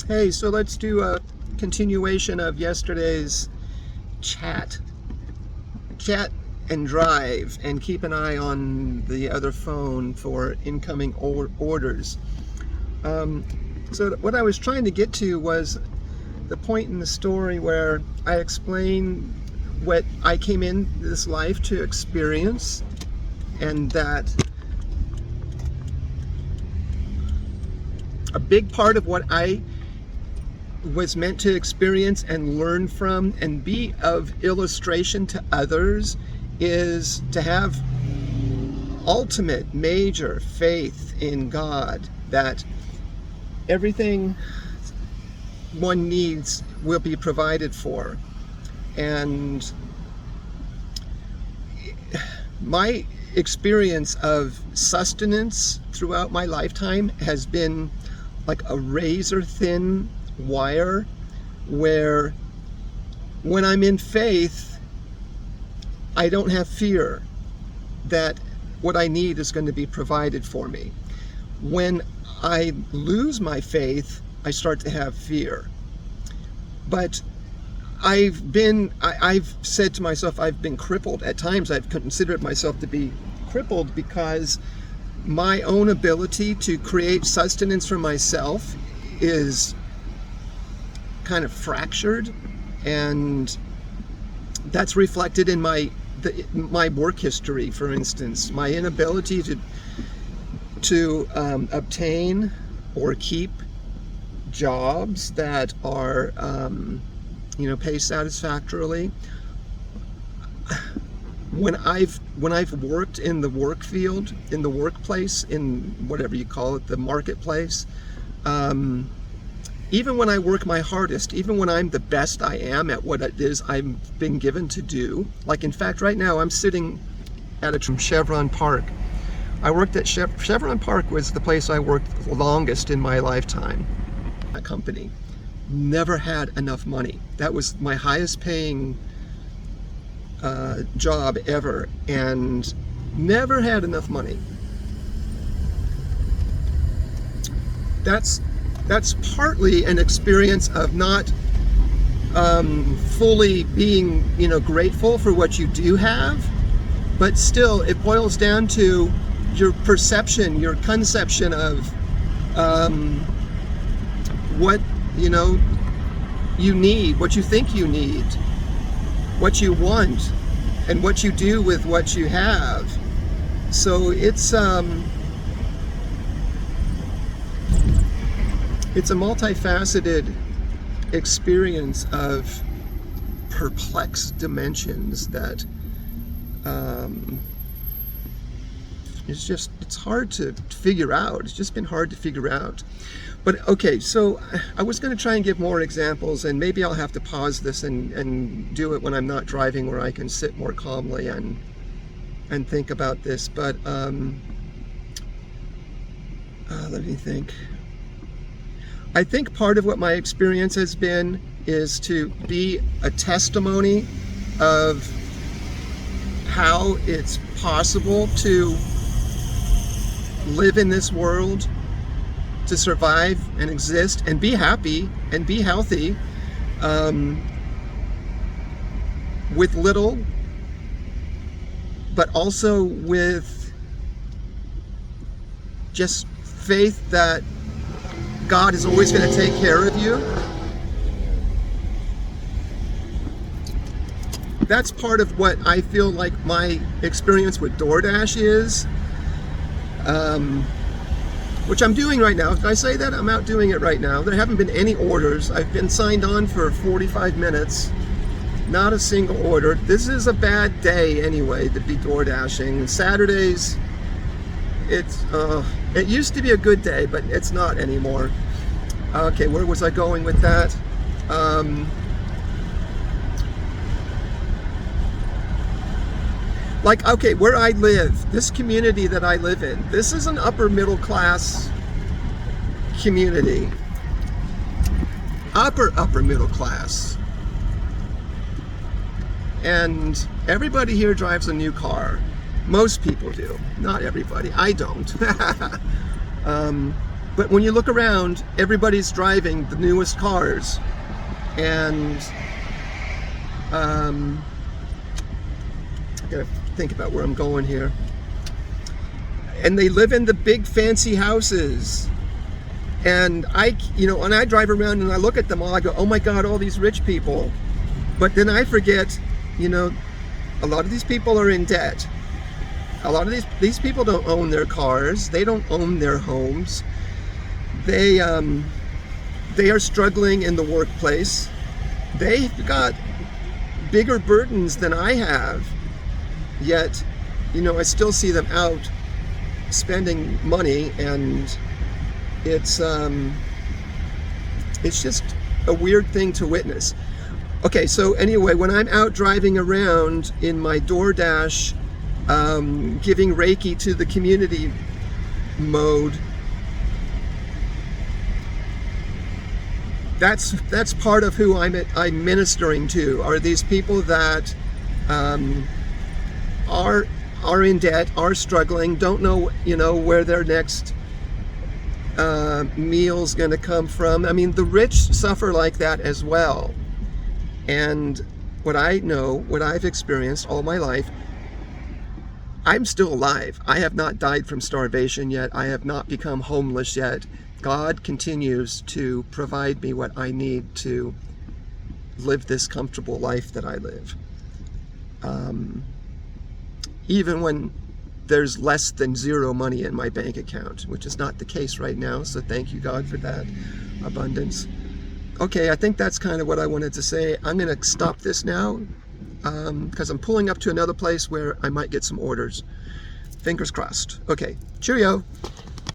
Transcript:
Hey, so let's do a continuation of yesterday's chat. Chat and drive, and keep an eye on the other phone for incoming orders. So what I was trying to get to was the point in the story where I explain what I came in this life to experience, and that a big part of what I was meant to experience and learn from and be of illustration to others is to have ultimate major faith in God, that everything one needs will be provided for. And my experience of sustenance throughout my lifetime has been like a razor thin wire, where when I'm in faith, I don't have fear that what I need is going to be provided for me. When I lose my faith, I start to have fear. But I've said to myself, I've been crippled at times. I've considered myself to be crippled because my own ability to create sustenance for myself is kind of fractured, and that's reflected in my work history. For instance, my inability to obtain or keep jobs that are pay satisfactorily. When I've worked in the work field, in the workplace, in whatever you call it, the marketplace, even when I work my hardest, even when I'm the best I am at what it is I've been given to do, like in fact right now I'm sitting at Chevron Park. I worked at Chevron Park was the place I worked longest in my lifetime. That company never had enough money. That was my highest paying job ever, and never had enough money. That's partly an experience of not fully being, grateful for what you do have, but still it boils down to your perception, your conception of what you need, what you think you need, what you want, and what you do with what you have. So it's a multifaceted experience of perplexed dimensions that it's hard to figure out. It's just been hard to figure out. But okay, so I was going to try and give more examples, and maybe I'll have to pause this and do it when I'm not driving, where I can sit more calmly and think about this. But let me think. I think part of what my experience has been is to be a testimony of how it's possible to live in this world, to survive and exist and be happy and be healthy with little, but also with just faith that God is always going to take care of you. That's part of what I feel like my experience with DoorDash is, which I'm doing right now. Can I say that? I'm out doing it right now. There haven't been any orders. I've been signed on for 45 minutes. Not a single order. This is a bad day anyway to be door dashing. Saturdays, it used to be a good day, but it's not anymore. Okay, where was I going with that? Okay, where I live, this community that I live in, this is an upper middle class community. Upper middle class. And everybody here drives a new car. Most people do. Not everybody. I don't. But when you look around, everybody's driving the newest cars, and I gotta think about where I'm going here. And they live in the big fancy houses. And when I drive around and I look at them all, I go, oh my God, all these rich people. But then I forget, a lot of these people are in debt. A lot of these people don't own their cars. They don't own their homes. They are struggling in the workplace. They've got bigger burdens than I have. Yet, I still see them out spending money, and it's just a weird thing to witness. Okay, so anyway, when I'm out driving around in my DoorDash, giving Reiki to the community mode, that's part of who I'm ministering to, are these people that are in debt, are struggling, don't know, where their next meal's going to come from. I mean, the rich suffer like that as well. And what I've experienced all my life, I'm still alive. I have not died from starvation yet. I have not become homeless yet. God continues to provide me what I need to live this comfortable life that I live. Even when there's less than zero money in my bank account, which is not the case right now, so thank you, God, for that abundance. Okay, I think that's kind of what I wanted to say. I'm going to stop this now because I'm pulling up to another place where I might get some orders. Fingers crossed. Okay, cheerio.